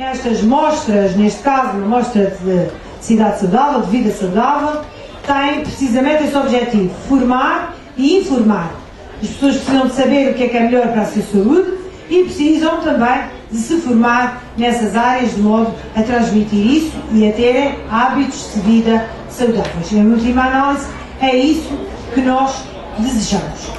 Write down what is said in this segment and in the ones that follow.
estas mostras, neste caso uma mostra de cidade saudável, de vida saudável, tem precisamente esse objetivo: formar e informar. As pessoas precisam de saber o que é melhor para a sua saúde e precisam também de se formar nessas áreas de modo a transmitir isso e a terem hábitos de vida saudáveis. Em última análise, é isso que nós desejamos.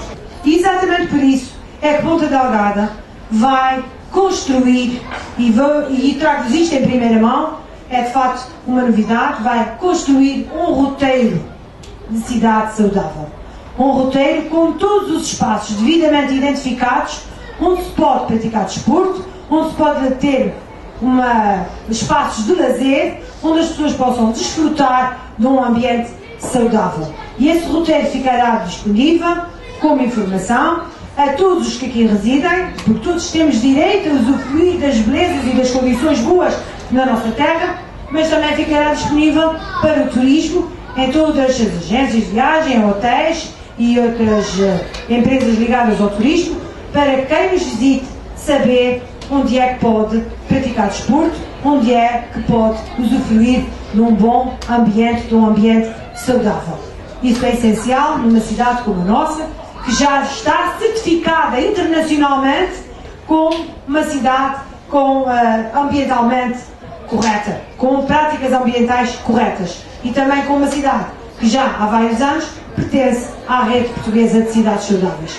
E exatamente por isso é que Ponta Delgada vai construir, e trago-vos isto em primeira mão, é de facto uma novidade, vai construir um roteiro de cidade saudável. Um roteiro com todos os espaços devidamente identificados, onde se pode praticar desporto, onde se pode ter espaços de lazer, onde as pessoas possam desfrutar de um ambiente saudável. E esse roteiro ficará disponível como informação a todos os que aqui residem, porque todos temos direito a usufruir das belezas e das condições boas na nossa terra, mas também ficará disponível para o turismo em todas as agências de viagem, hotéis e outras empresas ligadas ao turismo, para quem nos visite saber onde é que pode praticar desporto, onde é que pode usufruir de um bom ambiente, de um ambiente saudável. Isso é essencial numa cidade como a nossa, que já está certificada internacionalmente como uma cidade ambientalmente correta, com práticas ambientais corretas, e também como uma cidade que já há vários anos pertence à rede portuguesa de cidades saudáveis.